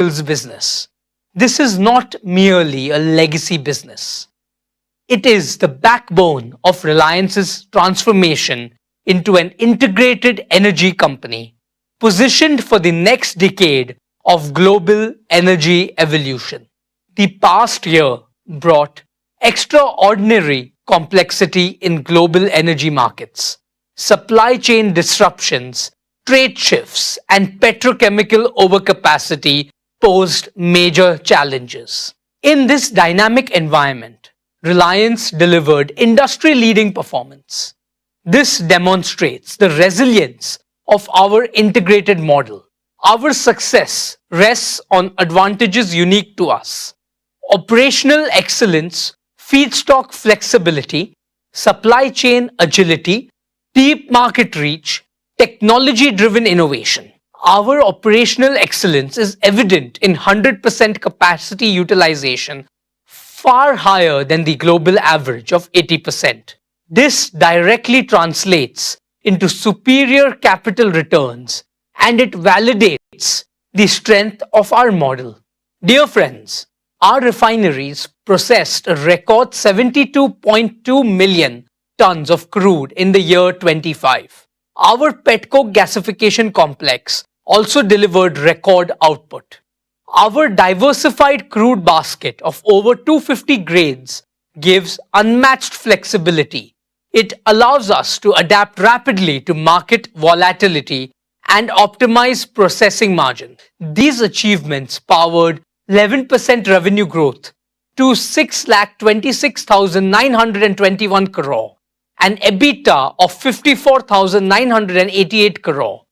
chemicals business. This is not merely a legacy business. It is the backbone of Reliance's transformation into an integrated energy company, positioned for the next decade of global energy evolution. The past year brought extraordinary complexity in global energy markets. Supply chain disruptions, trade shifts, and petrochemical overcapacity posed major challenges. In this dynamic environment, Reliance delivered industry-leading performance. This demonstrates the resilience of our integrated model. Our success rests on advantages unique to us: operational excellence, feedstock flexibility, supply chain agility, deep market reach, technology-driven innovation. Our operational excellence is evident in 100% capacity utilization, far higher than the global average of 80%. This directly translates into superior capital returns, and it validates the strength of our model. Dear friends, our refineries processed a record 72.2 million tons of crude in the year 25. Our petcoke gasification complex also delivered record output. Our diversified crude basket of over 250 grades gives unmatched flexibility. It allows us to adapt rapidly to market volatility and optimize processing margin. These achievements powered 11% revenue growth to 6,26,921 crore and EBITDA of 54,988 crore.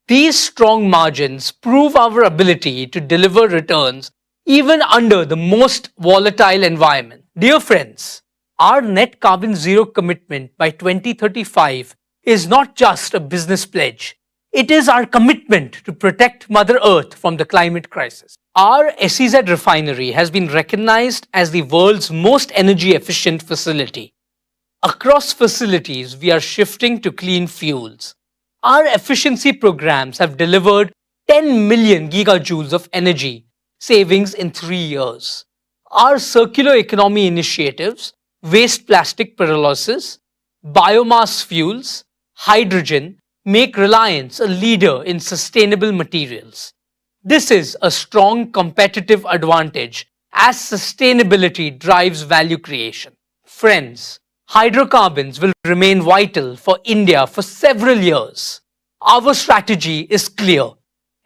These strong margins prove our ability to deliver returns even under the most volatile environment. Dear friends, our net carbon zero commitment by 2035 is not just a business pledge. It is our commitment to protect Mother Earth from the climate crisis. Our SEZ refinery has been recognized as the world's most energy efficient facility. Across facilities, we are shifting to clean fuels. Our efficiency programs have delivered 10 million gigajoules of energy savings in 3 years. Our circular economy initiatives, waste plastic pyrolysis, biomass fuels, hydrogen, make Reliance a leader in sustainable materials. This is a strong competitive advantage as sustainability drives value creation. Friends, hydrocarbons will remain vital for India for several years. Our strategy is clear: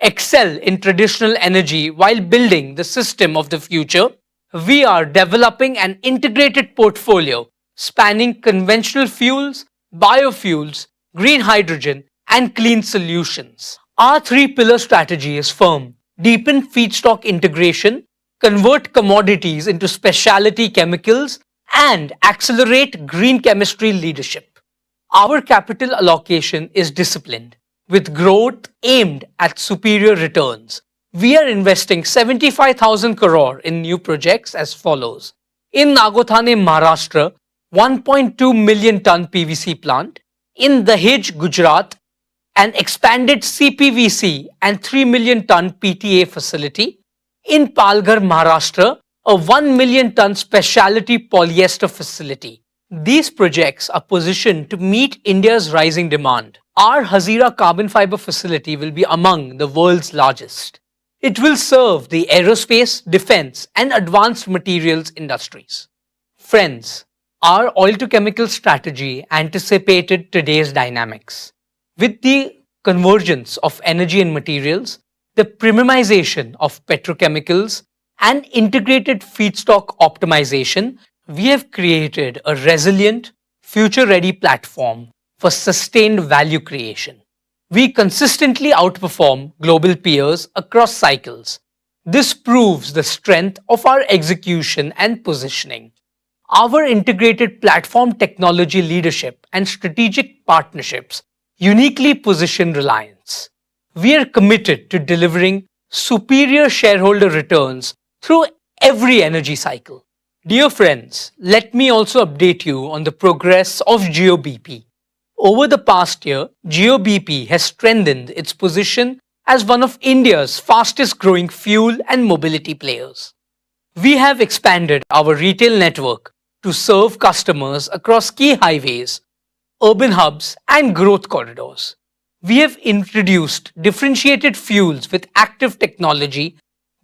excel in traditional energy while building the system of the future. We are developing an integrated portfolio spanning conventional fuels, biofuels, green hydrogen, and clean solutions. Our three-pillar strategy is firm: deepen feedstock integration, convert commodities into specialty chemicals, and accelerate green chemistry leadership. Our capital allocation is disciplined, with growth aimed at superior returns. We are investing 75,000 crore in new projects as follows. In Nagothane, Maharashtra, 1.2 million ton PVC plant. In Dahej, Gujarat, an expanded CPVC and 3 million ton PTA facility. In Palghar, Maharashtra, a 1 million ton specialty polyester facility. These projects are positioned to meet India's rising demand. Our Hazira carbon fiber facility will be among the world's largest. It will serve the aerospace, defense, and advanced materials industries. Friends, our oil-to-chemical strategy anticipated today's dynamics. With the convergence of energy and materials, the premiumization of petrochemicals, and integrated feedstock optimization, we have created a resilient, future-ready platform for sustained value creation. We consistently outperform global peers across cycles. This proves the strength of our execution and positioning. Our integrated platform technology leadership and strategic partnerships uniquely position Reliance. We are committed to delivering superior shareholder returns through every energy cycle. Dear friends, let me also update you on the progress of GeoBP. Over the past year, GeoBP has strengthened its position as one of India's fastest growing fuel and mobility players. We have expanded our retail network to serve customers across key highways, urban hubs, and growth corridors. We have introduced differentiated fuels with active technology,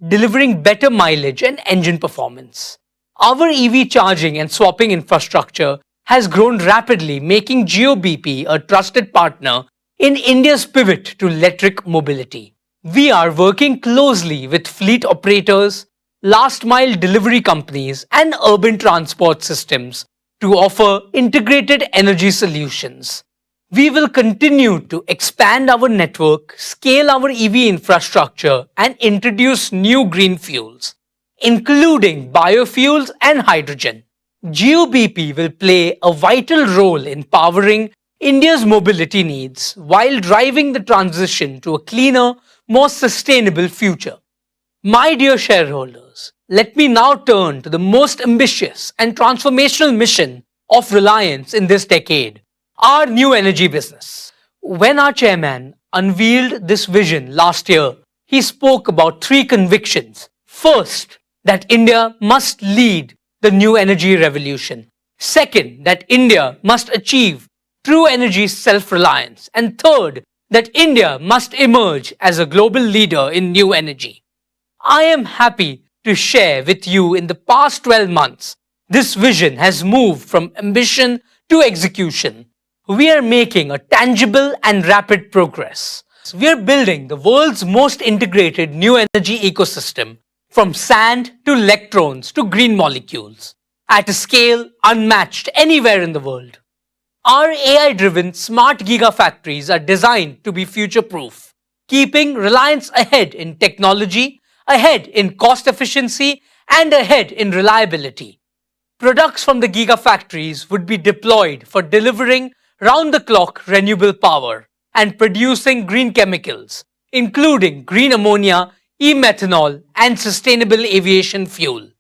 delivering better mileage and engine performance. Our EV charging and swapping infrastructure has grown rapidly, making GeoBP a trusted partner in India's pivot to electric mobility. We are working closely with fleet operators, last mile delivery companies, and urban transport systems to offer integrated energy solutions. We will continue to expand our network, scale our EV infrastructure, and introduce new green fuels, including biofuels and hydrogen. GeoBP will play a vital role in powering India's mobility needs while driving the transition to a cleaner, more sustainable future. My dear shareholders, let me now turn to the most ambitious and transformational mission of Reliance in this decade, our new energy business. When our chairman unveiled this vision last year, he spoke about three convictions. First, that India must lead the new energy revolution. Second, that India must achieve true energy self-reliance. And third, that India must emerge as a global leader in new energy. I am happy to share with you in the past 12 months, this vision has moved from ambition to execution. We are making a tangible and rapid progress. We are building the world's most integrated new energy ecosystem, from sand to electrons to green molecules, at a scale unmatched anywhere in the world. Our AI-driven smart gigafactories are designed to be future-proof, keeping Reliance ahead in technology, ahead in cost efficiency, and ahead in reliability. Products from the gigafactories would be deployed for delivering round-the-clock renewable power and producing green chemicals, including green ammonia, e-methanol, and sustainable aviation fuel.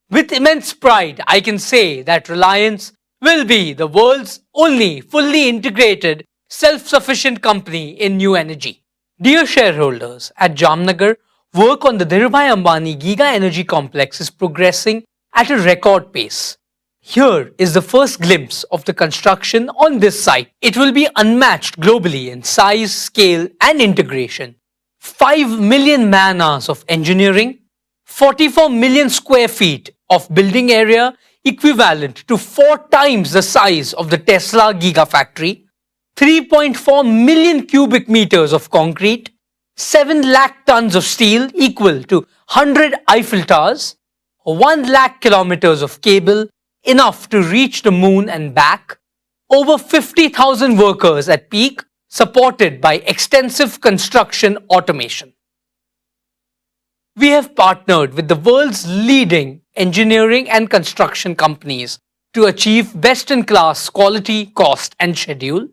With immense pride, I can say that Reliance will be the world's only fully integrated, self-sufficient company in new energy. Dear shareholders, at Jamnagar, work on the Dhirubhai Ambani Giga Energy Complex is progressing at a record pace. Here is the first glimpse of the construction on this site. It will be unmatched globally in size, scale, and integration. 5 million man-hours of engineering, 44 million square feet of building area equivalent to 4 times the size of the Tesla Gigafactory, 3.4 million cubic meters of concrete, 7 lakh tons of steel equal to 100 Eiffel Towers, 1 lakh kilometers of cable, enough to reach the moon and back, over 50,000 workers at peak, supported by extensive construction automation. We have partnered with the world's leading engineering and construction companies to achieve best-in-class quality, cost, and schedule.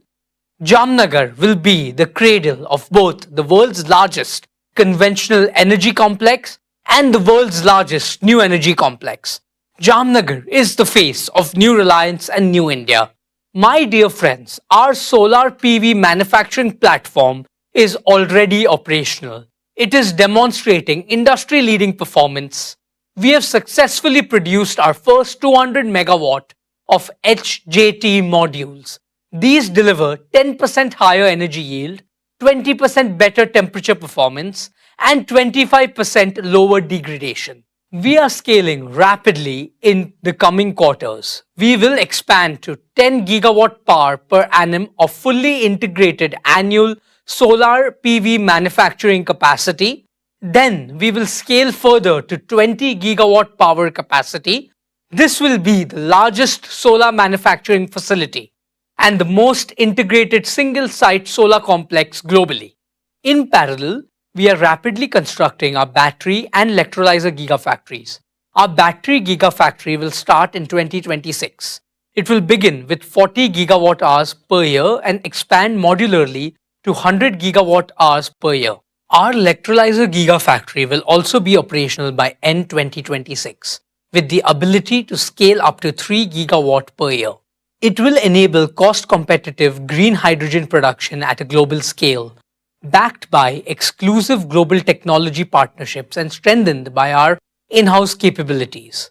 Jamnagar will be the cradle of both the world's largest conventional energy complex and the world's largest new energy complex. Jamnagar is the face of New Reliance and New India. My dear friends, our solar PV manufacturing platform is already operational. It is demonstrating industry-leading performance. We have successfully produced our first 200 megawatt of HJT modules. These deliver 10% higher energy yield, 20% better temperature performance, and 25% lower degradation. We are scaling rapidly in the coming quarters. We will expand to 10 gigawatt power per annum of fully integrated annual solar PV manufacturing capacity. Then we will scale further to 20 gigawatt power capacity. This will be the largest solar manufacturing facility and the most integrated single-site solar complex globally. In parallel, we are rapidly constructing our battery and electrolyzer gigafactories. Our battery gigafactory will start in 2026. It will begin with 40 gigawatt hours per year and expand modularly to 100 gigawatt hours per year. Our electrolyzer gigafactory will also be operational by end 2026, with the ability to scale up to 3 gigawatt per year. It will enable cost-competitive green hydrogen production at a global scale. backed by exclusive global technology partnerships and strengthened by our in-house capabilities.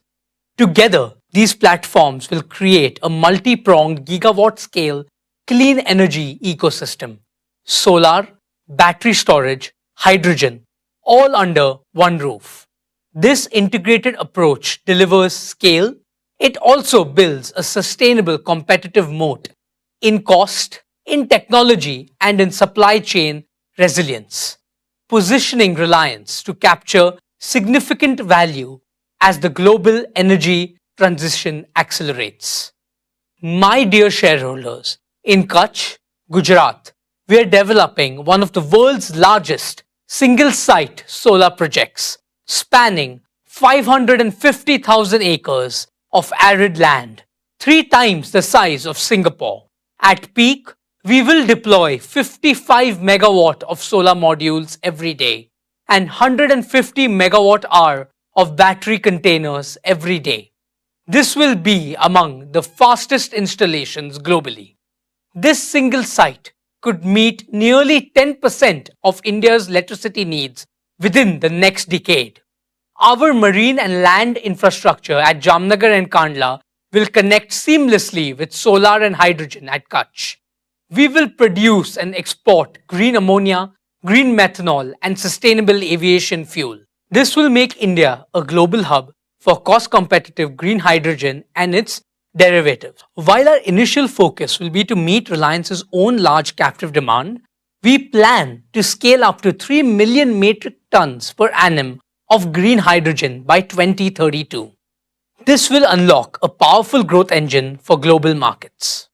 Together, these platforms will create a multi-pronged gigawatt-scale clean energy ecosystem: solar, battery storage, hydrogen, all under one roof. This integrated approach delivers scale. It also builds a sustainable competitive moat in cost, in technology, and in supply chain resilience, positioning Reliance to capture significant value as the global energy transition accelerates. My dear shareholders, in Kutch, Gujarat, we are developing one of the world's largest single-site solar projects, spanning 550,000 acres of arid land, 3 times the size of Singapore. At peak, we will deploy 55 megawatt of solar modules every day and 150 megawatt hour of battery containers every day. This will be among the fastest installations globally. This single site could meet nearly 10% of India's electricity needs within the next decade. Our marine and land infrastructure at Jamnagar and Kandla will connect seamlessly with solar and hydrogen at Kutch. We will produce and export green ammonia, green methanol, and sustainable aviation fuel. This will make India a global hub for cost-competitive green hydrogen and its derivatives. While our initial focus will be to meet Reliance's own large captive demand, we plan to scale up to 3 million metric tons per annum of green hydrogen by 2032. This will unlock a powerful growth engine for global markets.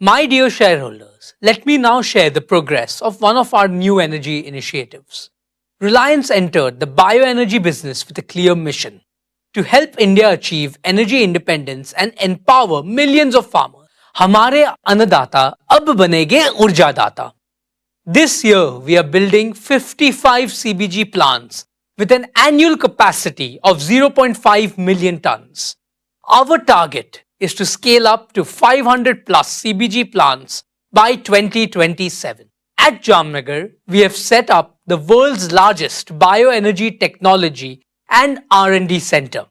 My dear shareholders, let me now share the progress of one of our new energy initiatives. Reliance entered the bioenergy business with a clear mission: to help India achieve energy independence and empower millions of farmers. हमारे अन्नदाता अब बनेंगे ऊर्जादाता. This year, we are building 55 CBG plants with an annual capacity of 0.5 million tons. Our target is to scale up to 500 plus CBG plants by 2027. At Jamnagar, we have set up the world's largest bioenergy technology and R&D center.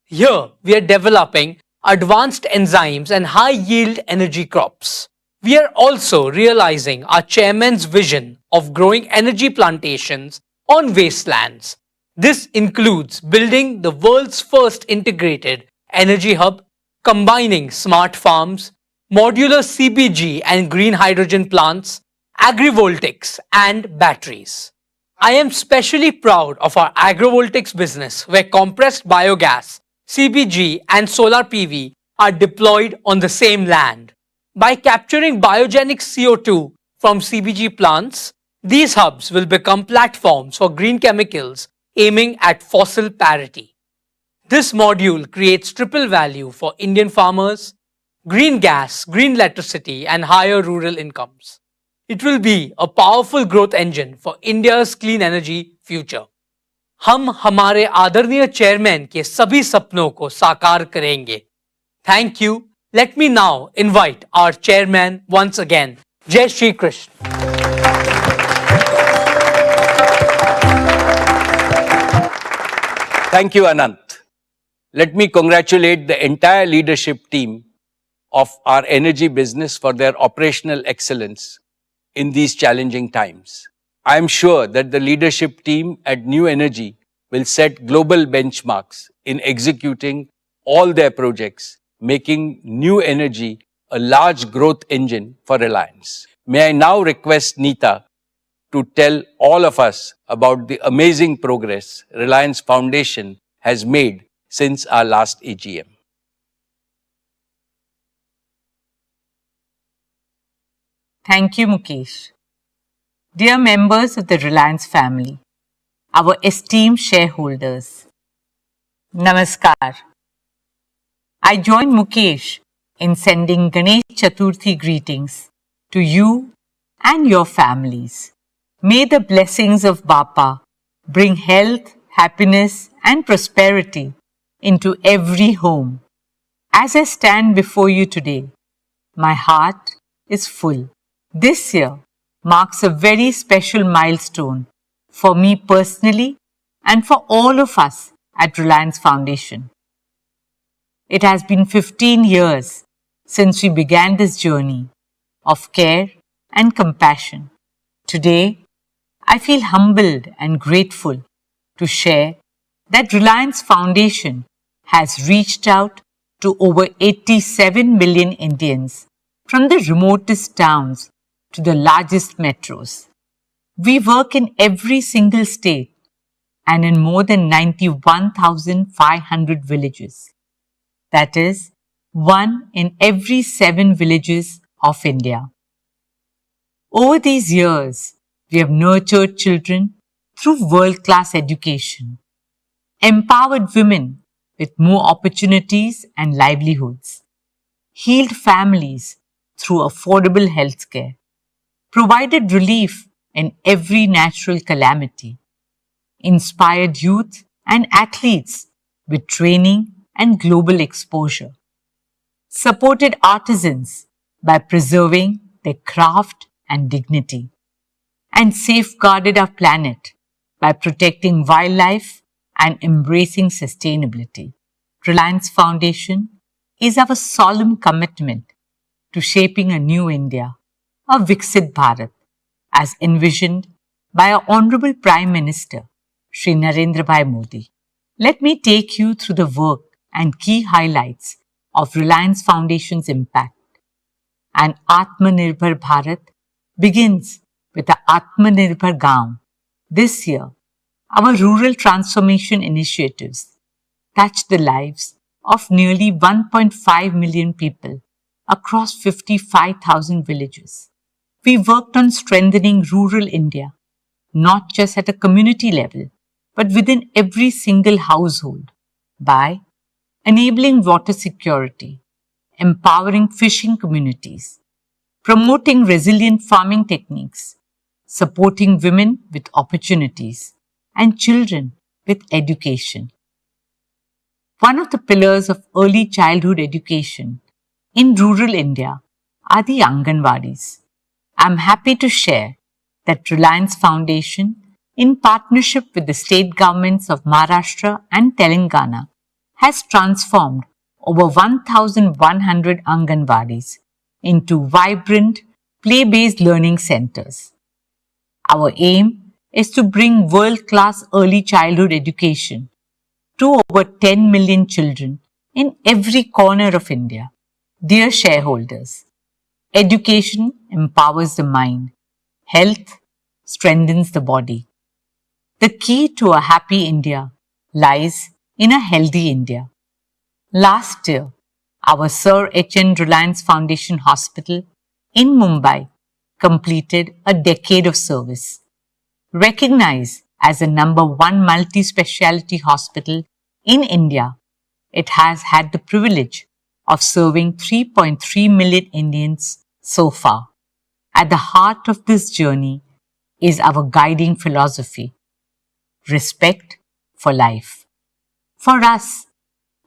Here, we are developing advanced enzymes and high-yield energy crops. We are also realizing our chairman's vision of growing energy plantations on wastelands. This includes building the world's first integrated energy hub, combining smart farms, modular CBG and green hydrogen plants, agrivoltaics, and batteries. I am especially proud of our agrovoltaics business, where compressed biogas, CBG, and solar PV are deployed on the same land. By capturing biogenic CO2 from CBG plants, these hubs will become platforms for green chemicals aiming at fossil parity. This module creates triple value for Indian farmers: green gas, green electricity, and higher rural incomes. It will be a powerful growth engine for India's clean energy future. हम हमारे आदरणीय chairman के सभी सपनों को साकार करेंगे. Thank you. Let me now invite our chairman once again. Jai Shri Krishna. Thank you, Anant. Let me congratulate the entire leadership team of our energy business for their operational excellence in these challenging times. I am sure that the leadership team at New Energy will set global benchmarks in executing all their projects, making New Energy a large growth engine for Reliance. May I now request Nita to tell all of us about the amazing progress Reliance Foundation has made since our last AGM. Thank you, Mukesh. Dear members of the Reliance family, our esteemed shareholders, Namaskar. I join Mukesh in sending Ganesh Chaturthi greetings to you and your families. May the blessings of Bapa bring health, happiness, and prosperity into every home. As I stand before you today, my heart is full. This year, marks a very special milestone for me personally and for all of us at Reliance Foundation. It has been 15 years since we began this journey of care and compassion. Today, I feel humbled and grateful to share that Reliance Foundation has reached out to over 87 million Indians from the remotest towns to the largest metros. We work in every single state and in more than 91,500 villages. That is, 1 in every 7 villages of India. Over these years, we have nurtured children through world-class education, empowered women with more opportunities and livelihoods, healed families through affordable healthcare, provided relief in every natural calamity, inspired youth and athletes with training and global exposure, supported artisans by preserving their craft and dignity, and safeguarded our planet by protecting wildlife and embracing sustainability. Reliance Foundation is our solemn commitment to shaping a new India, a Viksit Bharat, as envisioned by our Honorable Prime Minister, Shri Narendra Bhai Modi. Let me take you through the work and key highlights of Reliance Foundation's impact. An Atmanirbhar Bharat begins with the Atmanirbhar Gaon. This year, our rural transformation initiatives touch the lives of nearly 1.5 million people across 55,000 villages. We worked on strengthening rural India, not just at a community level, but within every single household by enabling water security, empowering fishing communities, promoting resilient farming techniques, supporting women with opportunities, and children with education. One of the pillars of early childhood education in rural India are the Anganwadis. I'm happy to share that Reliance Foundation, in partnership with the state governments of Maharashtra and Telangana, has transformed over 1,100 Anganwadis into vibrant, play-based learning centers. Our aim is to bring world-class early childhood education to over 10 million children in every corner of India. Dear shareholders, education empowers the mind, health strengthens the body. The key to a happy India lies in a healthy India. Last year, our Sir H.N. Reliance Foundation Hospital in Mumbai completed a decade of service. Recognized as the #1 multi-speciality hospital in India, it has had the privilege of serving 3.3 million Indians so far. At the heart of this journey is our guiding philosophy: respect for life. For us,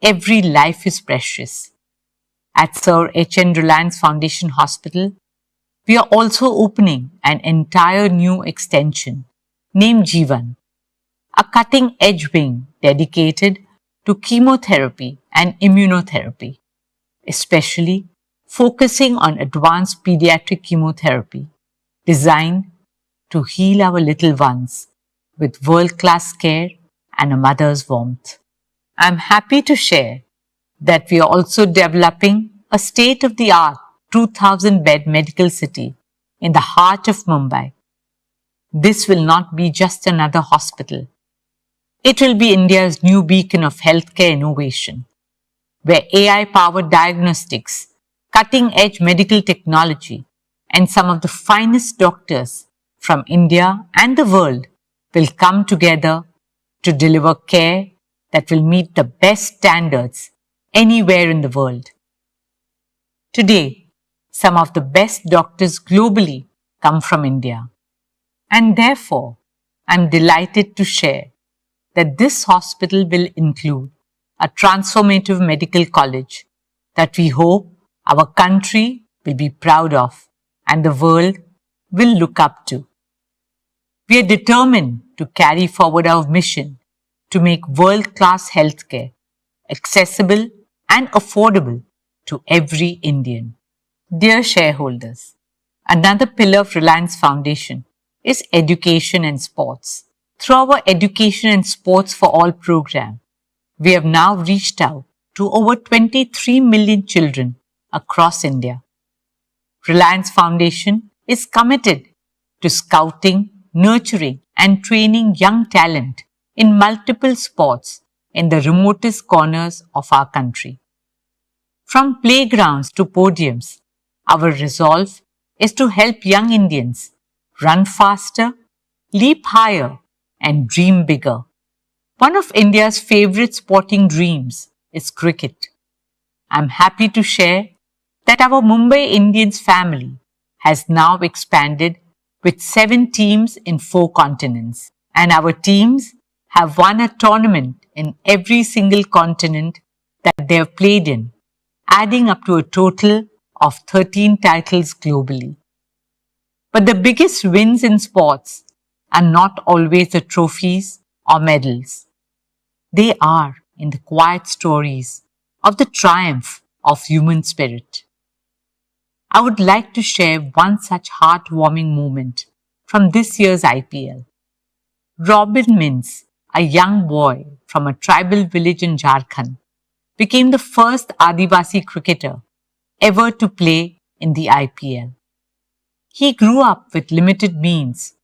every life is precious. At Sir H.N. Reliance Foundation Hospital, we are also opening an entire new extension named Jeevan, a cutting-edge wing dedicated to chemotherapy and immunotherapy, especially focusing on advanced pediatric chemotherapy designed to heal our little ones with world-class care and a mother's warmth. I'm happy to share that we are also developing a state-of-the-art 2,000-bed medical city in the heart of Mumbai. This will not be just another hospital. It will be India's new beacon of healthcare innovation, where AI-powered diagnostics, cutting-edge medical technology, and some of the finest doctors from India and the world will come together to deliver care that will meet the best standards anywhere in the world. Today, some of the best doctors globally come from India. And therefore, I'm delighted to share that this hospital will include a transformative medical college that we hope our country will be proud of and the world will look up to. We are determined to carry forward our mission to make world-class healthcare accessible and affordable to every Indian. Dear shareholders, another pillar of Reliance Foundation is education and sports. Through our Education and Sports for All program, we have now reached out to over 23 million children across India. Reliance Foundation is committed to scouting, nurturing, and training young talent in multiple sports in the remotest corners of our country. From playgrounds to podiums, our resolve is to help young Indians run faster, leap higher, and dream bigger. One of India's favorite sporting dreams is cricket. I'm happy to share that our Mumbai Indians family has now expanded with 7 teams in 4 continents, and our teams have won a tournament in every single continent that they have played in, adding up to a total of 13 titles globally. But the biggest wins in sports are not always the trophies or medals. They are in the quiet stories of the triumph of human spirit. I would like to share one such heartwarming moment from this year's IPL. Robin Mins, a young boy from a tribal village in Jharkhand, became the first Adivasi cricketer ever to play in the IPL. He grew up with limited means,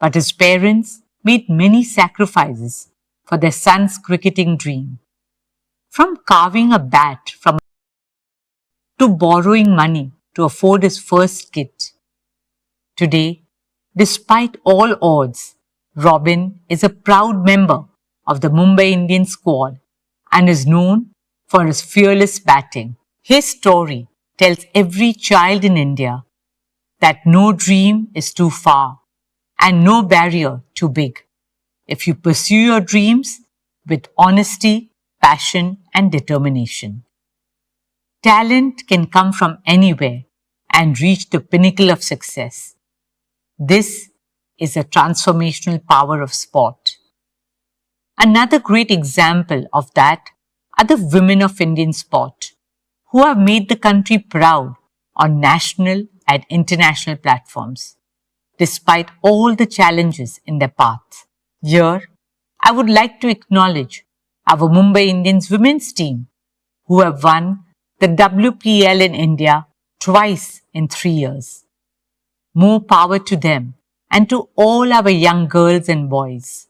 but his parents made many sacrifices for their son's cricketing dream. From carving a bat from to borrowing money to afford his first kit. Today, despite all odds, Robin is a proud member of the Mumbai Indians squad and is known for his fearless batting. His story tells every child in India that no dream is too far and no barrier too big if you pursue your dreams with honesty, passion, and determination. Talent can come from anywhere and reach the pinnacle of success. This is the transformational power of sport. Another great example of that are the women of Indian sport who have made the country proud on national and international platforms, despite all the challenges in their path. Here, I would like to acknowledge our Mumbai Indians women's team who have won the WPL in India twice in 3 years. More power to them and to all our young girls and boys.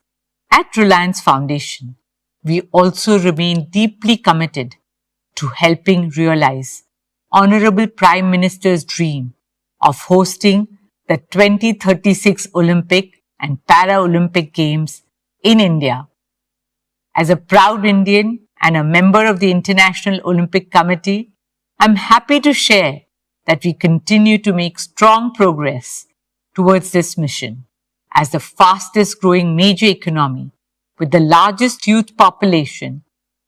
At Reliance Foundation, we also remain deeply committed to helping realize Honorable Prime Minister's dream of hosting the 2036 Olympic and Paralympic Games in India. As a proud Indian and a member of the International Olympic Committee, I'm happy to share that we continue to make strong progress towards this mission. As the fastest growing major economy with the largest youth population,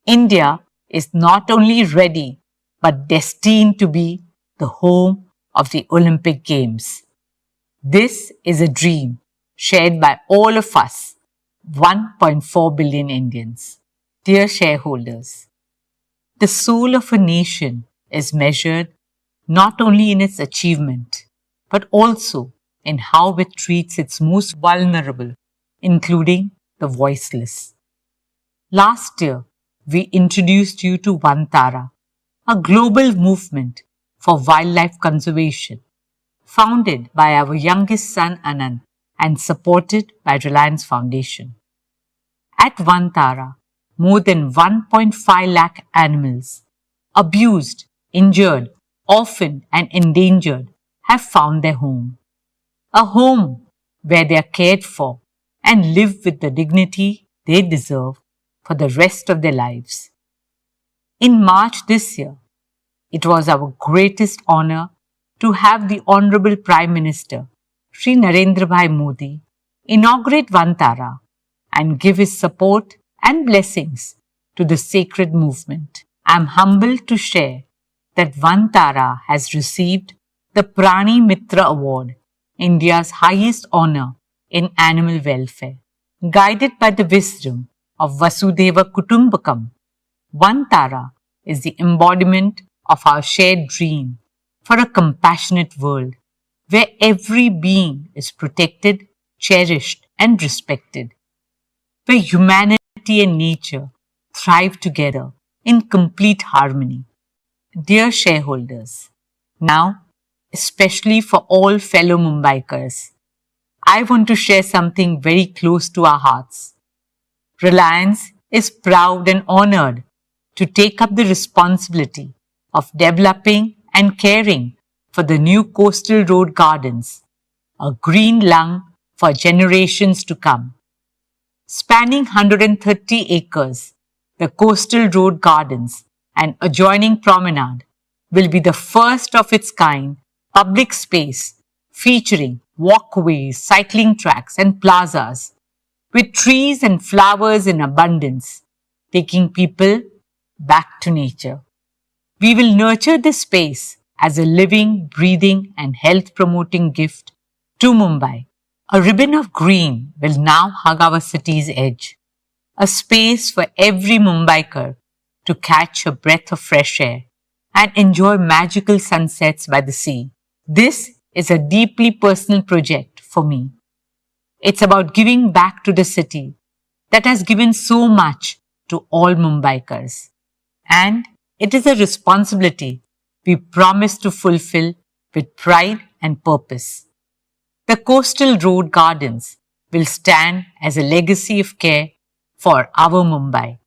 India is not only ready but destined to be the home of the Olympic Games. This is a dream shared by all of us, 1.4 billion Indians. Dear shareholders, the soul of a nation is measured not only in its achievement, but also in how it treats its most vulnerable, including the voiceless. Last year, we introduced you to Vantara, a global movement for wildlife conservation, founded by our youngest son Anant and supported by Reliance Foundation. At Vantara, more than 1.5 lakh animals, abused, injured, orphaned and endangered, have found their home. A home where they are cared for and live with the dignity they deserve for the rest of their lives. In March this year, it was our greatest honor to have the Honorable Prime Minister, Shri Narendra Bhai Modi, inaugurate Vantara and give his support and blessings to the sacred movement. I am humbled to share that Vantara has received the Prani Mitra Award India's highest honor in animal welfare. Guided by the wisdom of Vasudeva Kutumbakam, One Tara is the embodiment of our shared dream for a compassionate world where every being is protected, cherished, and respected, where humanity and nature thrive together in complete harmony. Dear shareholders, now, especially for all fellow Mumbaikars, I want to share something very close to our hearts. Reliance is proud and honored to take up the responsibility of developing and caring for the new coastal road gardens, a green lung for generations to come. Spanning 130 acres, the coastal road gardens and adjoining promenade will be the first of its kind public space featuring walkways, cycling tracks, and plazas with trees and flowers in abundance, taking people back to nature. We will nurture this space as a living, breathing, and health promoting gift to Mumbai. A ribbon of green will now hug our city's edge, a space for every Mumbaiker to catch a breath of fresh air and enjoy magical sunsets by the sea. This is a deeply personal project for me. It's about giving back to the city that has given so much to all Mumbaikars. And it is a responsibility we promise to fulfill with pride and purpose. The coastal road gardens will stand as a legacy of care for our Mumbai,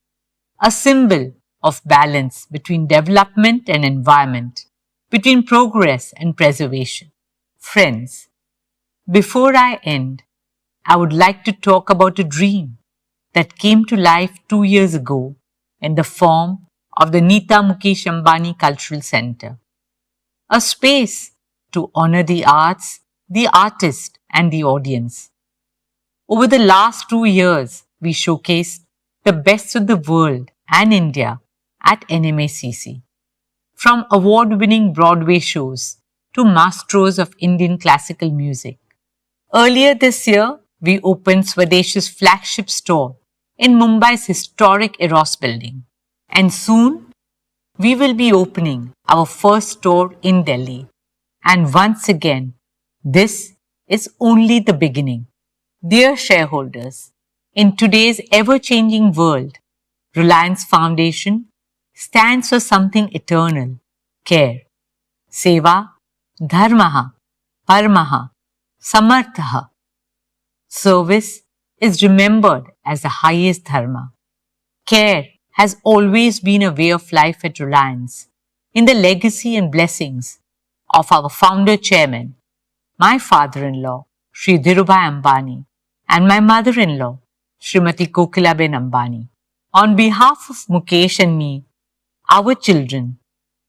a symbol of balance between development and environment, between progress and preservation. Friends, before I end, I would like to talk about a dream that came to life 2 years ago in the form of the Nita Mukesh Ambani Cultural Center, a space to honor the arts, the artist, and the audience. Over the last 2 years, we showcased the best of the world and India at NMACC. From award-winning Broadway shows to masters of Indian classical music. Earlier this year, we opened Swadesh's flagship store in Mumbai's historic Eros building. And soon, we will be opening our first store in Delhi. And once again, this is only the beginning. Dear shareholders, in today's ever-changing world, Reliance Foundation stands for something eternal, care. Seva, dharmaha, paramaha, samarthaha. Service is remembered as the highest dharma. Care has always been a way of life at Reliance, in the legacy and blessings of our founder chairman, my father-in-law, Shri Dhirubhai Ambani, and my mother-in-law, Srimati Kokilaben Ambani. On behalf of Mukesh and me, our children,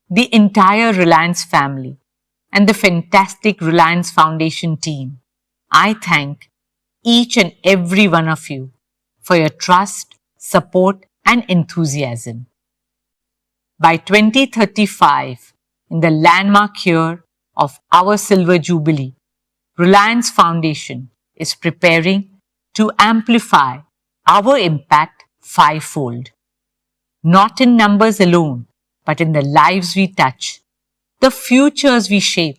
the entire Reliance family, and the fantastic Reliance Foundation team, I thank each and every one of you for your trust, support, and enthusiasm. By 2035, in the landmark year of our Silver Jubilee, Reliance Foundation is preparing to amplify our impact fivefold. Not in numbers alone, but in the lives we touch, the futures we shape,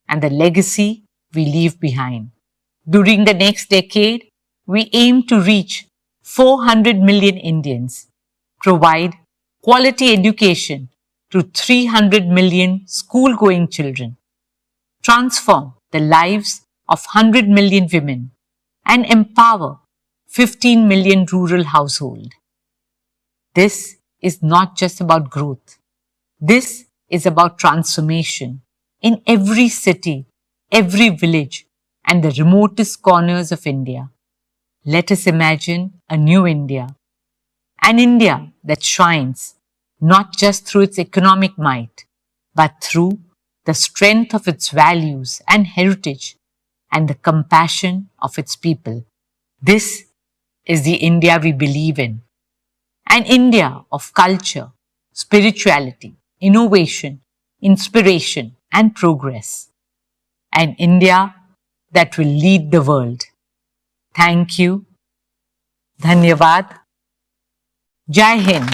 and the legacy we leave behind. During the next decade, we aim to reach 400 million Indians, provide quality education to 300 million school-going children, transform the lives of 100 million women, and empower 15 million rural households. This is not just about growth. This is about transformation in every city, every village, and the remotest corners of India. Let us imagine a new India, an India that shines not just through its economic might, but through the strength of its values and heritage and the compassion of its people. This is the India we believe in, an India of culture, spirituality, innovation, inspiration, and progress. An India that will lead the world. Thank you. Dhanyavad. Jai Hind.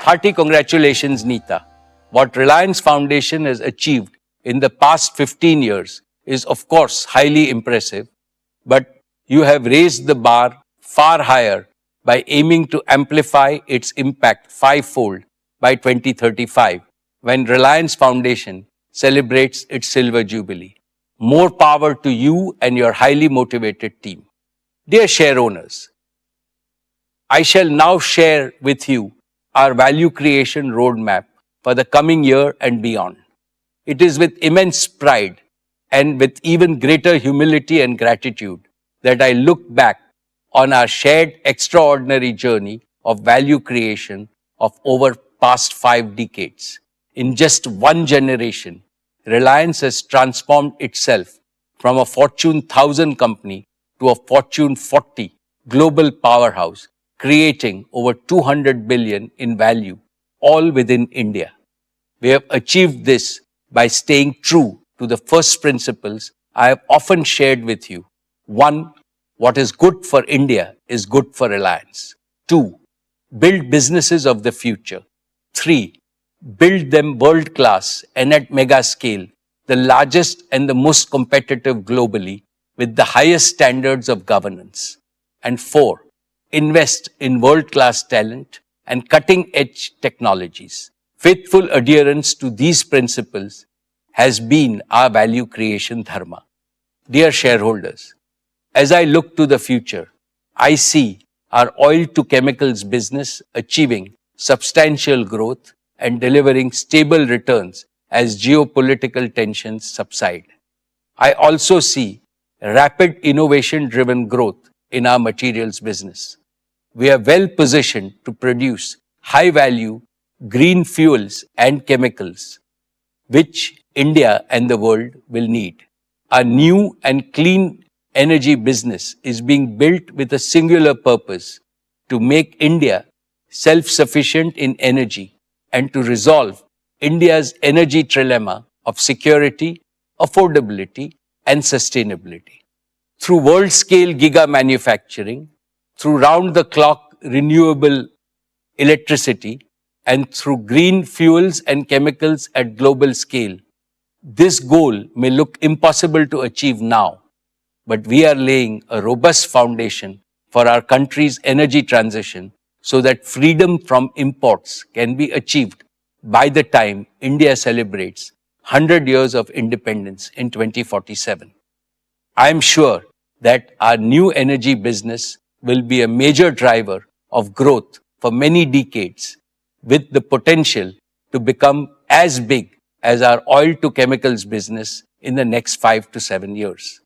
Hearty congratulations, Nita. What Reliance Foundation has achieved in the past 15 years is, of course, highly impressive, but you have raised the bar far higher by aiming to amplify its impact fivefold by 2035, when Reliance Foundation celebrates its silver jubilee. More power to you and your highly motivated team. Dear share owners, I shall now share with you our value creation roadmap for the coming year and beyond. It is with immense pride and with even greater humility and gratitude that I look back on our shared extraordinary journey of value creation of over past 5 decades. In just one generation, Reliance has transformed itself from a Fortune 1000 company to a Fortune 40 global powerhouse, creating over 200 billion in value, all within India. We have achieved this by staying true to the first principles I have often shared with you. 1. What is good for India is good for Reliance. 2. Build businesses of the future. 3. Build them world-class and at mega scale, the largest and the most competitive globally, with the highest standards of governance. And 4. Invest in world-class talent and cutting-edge technologies. Faithful adherence to these principles has been our value creation dharma. Dear shareholders, as I look to the future, I see our oil to chemicals business achieving substantial growth and delivering stable returns as geopolitical tensions subside. I also see rapid innovation-driven growth in our materials business. We are well positioned to produce high-value green fuels and chemicals, which India and the world will need. Our new and clean energy business is being built with a singular purpose: to make India self-sufficient in energy and to resolve India's energy trilemma of security, affordability, and sustainability. Through world-scale giga manufacturing, through round-the-clock renewable electricity, and through green fuels and chemicals at global scale, this goal may look impossible to achieve now, but we are laying a robust foundation for our country's energy transition so that freedom from imports can be achieved by the time India celebrates 100 years of independence in 2047. I am sure that our new energy business will be a major driver of growth for many decades, with the potential to become as big as our oil to chemicals business in the next 5 to 7 years.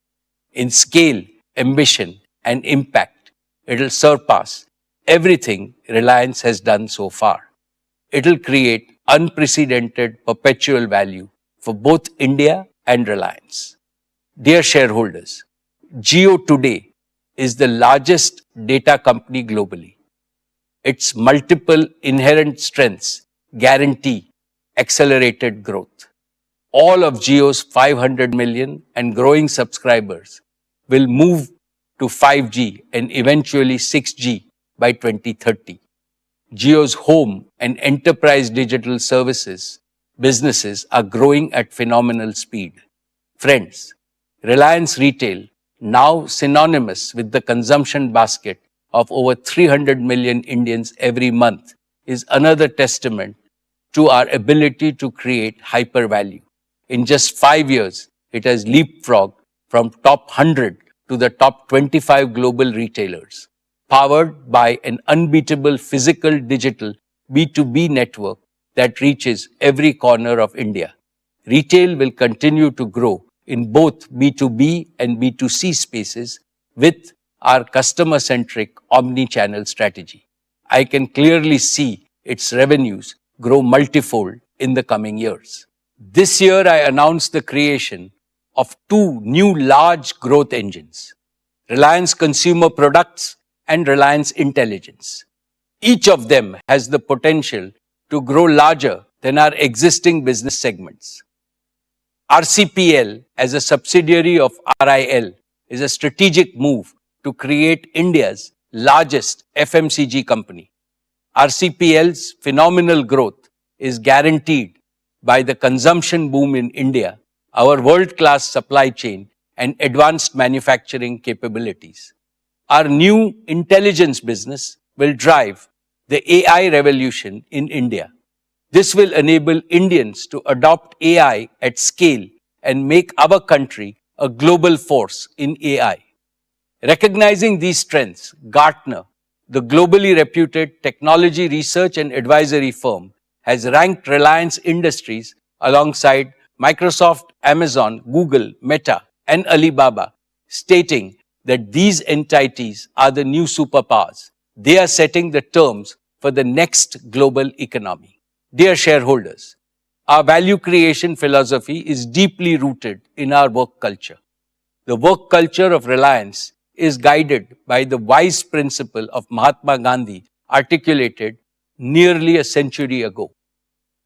In scale, ambition, and impact, it will surpass everything Reliance has done so far. It will create unprecedented perpetual value for both India and Reliance. Dear shareholders, Jio today is the largest data company globally. Its multiple inherent strengths guarantee accelerated growth. All of Jio's 500 million and growing subscribers will move to 5G and eventually 6G by 2030. Jio's home and enterprise digital services businesses are growing at phenomenal speed. Friends, Reliance Retail, now synonymous with the consumption basket of over 300 million Indians every month, is another testament to our ability to create hyper value. In just 5 years, it has leapfrogged from top 100 to the top 25 global retailers, powered by an unbeatable physical digital B2B network that reaches every corner of India. Retail will continue to grow in both B2B and B2C spaces with our customer-centric omni-channel strategy. I can clearly see its revenues grow multifold in the coming years. This year, I announced the creation of 2 new large growth engines: Reliance Consumer Products and Reliance Intelligence. Each of them has the potential to grow larger than our existing business segments. RCPL, as a subsidiary of RIL, is a strategic move to create India's largest FMCG company. RCPL's phenomenal growth is guaranteed by the consumption boom in India, our world-class supply chain, and advanced manufacturing capabilities. Our new intelligence business will drive the AI revolution in India. This will enable Indians to adopt AI at scale and make our country a global force in AI. Recognizing these strengths, Gartner, the globally reputed technology research and advisory firm, has ranked Reliance Industries alongside Microsoft, Amazon, Google, Meta, and Alibaba, stating that these entities are the new superpowers. They are setting the terms for the next global economy. Dear shareholders, our value creation philosophy is deeply rooted in our work culture. The work culture of Reliance is guided by the wise principle of Mahatma Gandhi articulated nearly a century ago.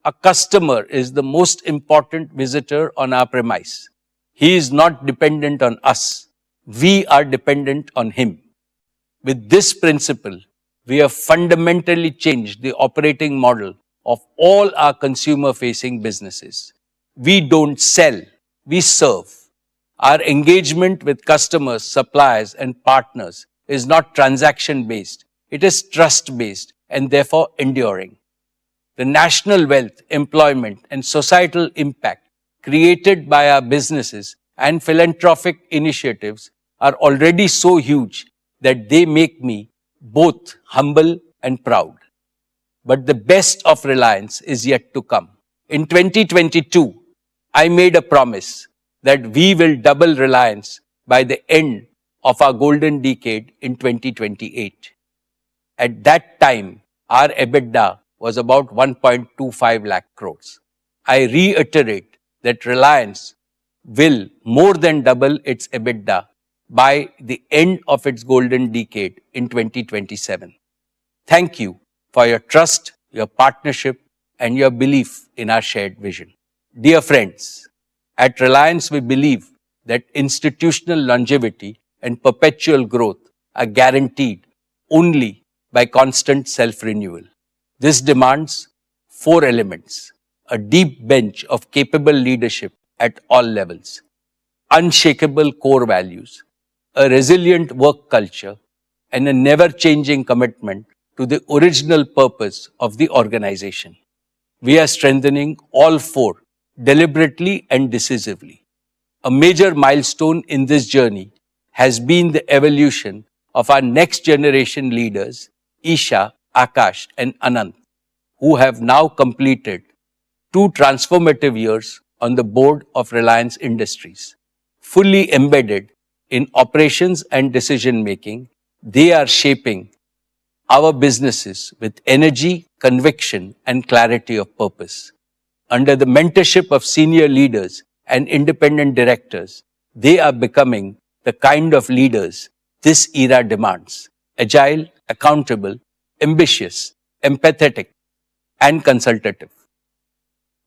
A customer is the most important visitor on our premise. He is not dependent on us. We are dependent on him. With this principle, we have fundamentally changed the operating model of all our consumer-facing businesses. We don't sell, we serve. Our engagement with customers, suppliers, and partners is not transaction-based. It is trust-based and therefore enduring. The national wealth, employment, and societal impact created by our businesses and philanthropic initiatives are already so huge that they make me both humble and proud. But the best of Reliance is yet to come. In 2022, I made a promise that we will double Reliance by the end of our golden decade in 2028. At that time, our EBITDA was about 1.25 lakh crores. I reiterate that Reliance will more than double its EBITDA by the end of its golden decade in 2027. Thank you for your trust, your partnership, and your belief in our shared vision. Dear friends, at Reliance we believe that institutional longevity and perpetual growth are guaranteed only by constant self-renewal. This demands 4 elements: a deep bench of capable leadership at all levels, unshakable core values, a resilient work culture, and a never-changing commitment to the original purpose of the organization. We are strengthening all 4 deliberately and decisively. A major milestone in this journey has been the evolution of our next generation leaders, Isha, Akash, and Anant, who have now completed 2 transformative years on the board of Reliance Industries. Fully embedded in operations and decision making, they are shaping our businesses with energy, conviction, and clarity of purpose. Under the mentorship of senior leaders and independent directors, they are becoming the kind of leaders this era demands: agile, accountable, ambitious, empathetic, and consultative.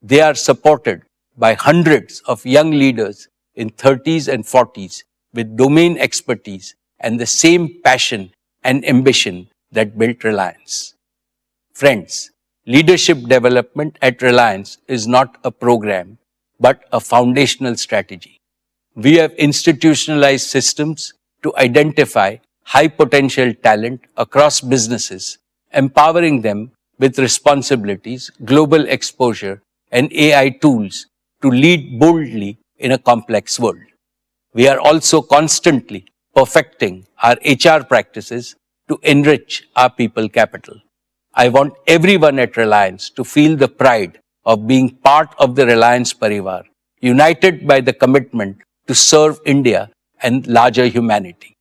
They are supported by hundreds of young leaders in 30s and 40s with domain expertise and the same passion and ambition that built Reliance. Friends, leadership development at Reliance is not a program, but a foundational strategy. We have institutionalized systems to identify high potential talent across businesses, empowering them with responsibilities, global exposure, and AI tools to lead boldly in a complex world. We are also constantly perfecting our HR practices to enrich our people capital. I want everyone at Reliance to feel the pride of being part of the Reliance Parivar, united by the commitment to serve India and larger humanity.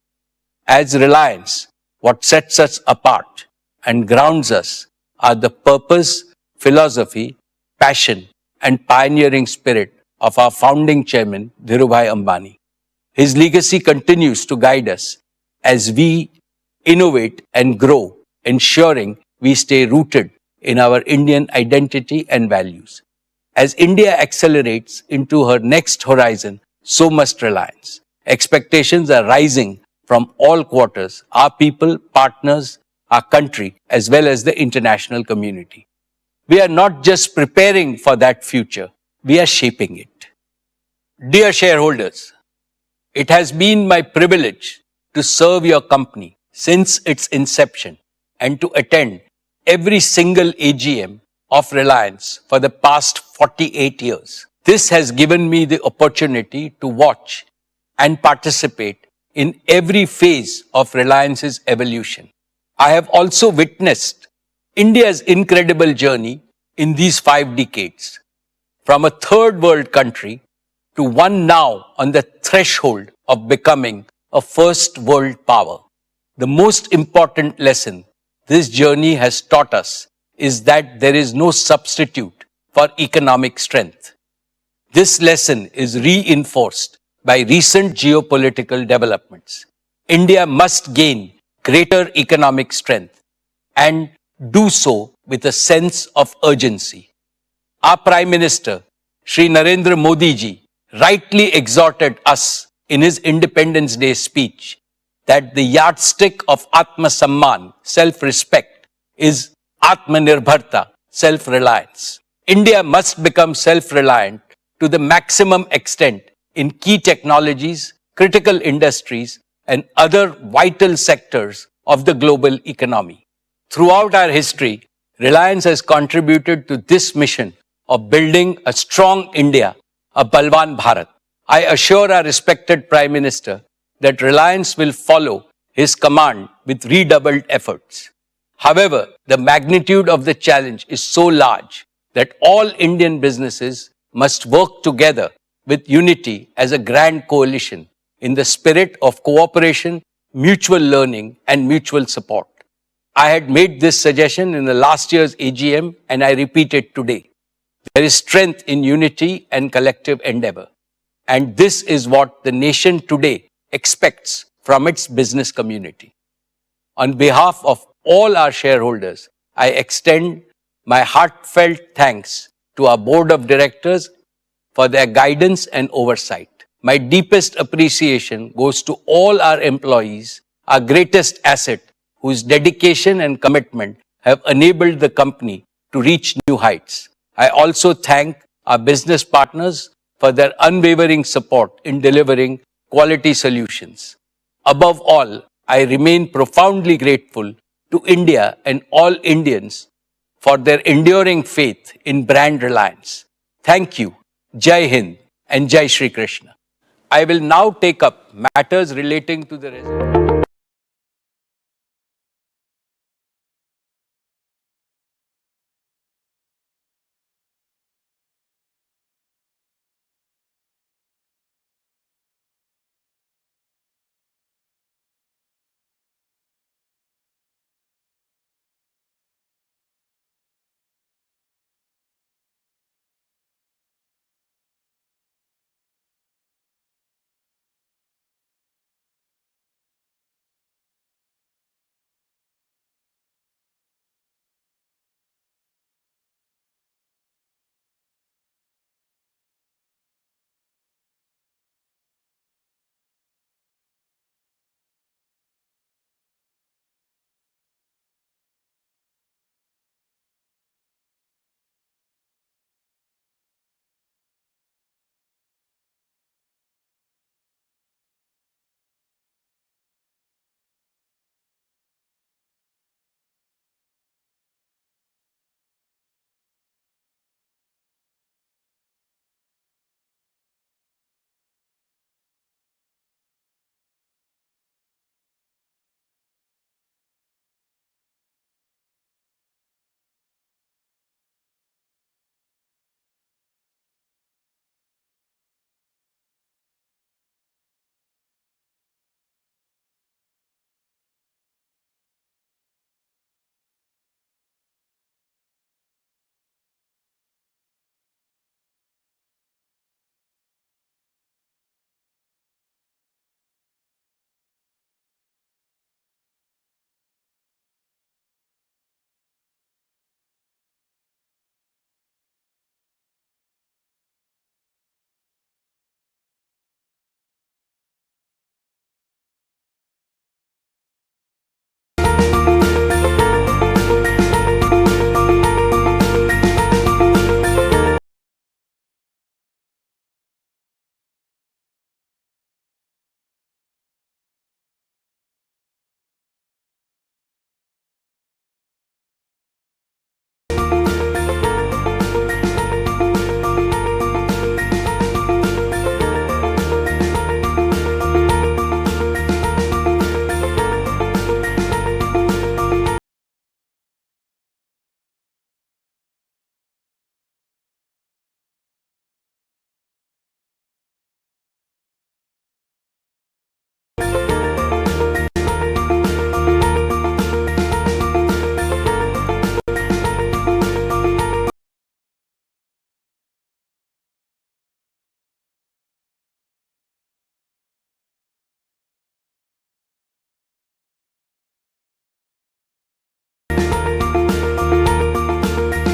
As Reliance, what sets us apart and grounds us are the purpose, philosophy, passion, and pioneering spirit of our founding chairman, Dhirubhai Ambani. His legacy continues to guide us as we innovate and grow, ensuring we stay rooted in our Indian identity and values. As India accelerates into her next horizon, so must Reliance. Expectations are rising from all quarters, our people, partners, our country, as well as the international community. We are not just preparing for that future, we are shaping it. Dear shareholders, it has been my privilege to serve your company since its inception and to attend every single AGM of Reliance for the past 48 years. This has given me the opportunity to watch and participate in every phase of Reliance's evolution. I have also witnessed India's incredible journey in these 5 decades, from a third world country to one now on the threshold of becoming a first world power. The most important lesson this journey has taught us is that there is no substitute for economic strength. This lesson is reinforced by recent geopolitical developments. India must gain greater economic strength and do so with a sense of urgency. Our Prime Minister, Shri Narendra Modi ji, rightly exhorted us in his Independence Day speech that the yardstick of Atma Samman, self-respect, is Atmanirbharta, self-reliance. India must become self-reliant to the maximum extent in key technologies, critical industries, and other vital sectors of the global economy. Throughout our history, Reliance has contributed to this mission of building a strong India, a Balwan Bharat. I assure our respected Prime Minister that Reliance will follow his command with redoubled efforts. However, the magnitude of the challenge is so large that all Indian businesses must work together with unity as a grand coalition in the spirit of cooperation, mutual learning, and mutual support. I had made this suggestion in the last year's AGM and I repeat it today. There is strength in unity and collective endeavor. And this is what the nation today expects from its business community. On behalf of all our shareholders, I extend my heartfelt thanks to our board of directors for their guidance and oversight. My deepest appreciation goes to all our employees, our greatest asset, whose dedication and commitment have enabled the company to reach new heights. I also thank our business partners for their unwavering support in delivering quality solutions. Above all, I remain profoundly grateful to India and all Indians for their enduring faith in brand Reliance. Thank you, Jai Hind and Jai Shri Krishna. I will now take up matters relating to the resolution.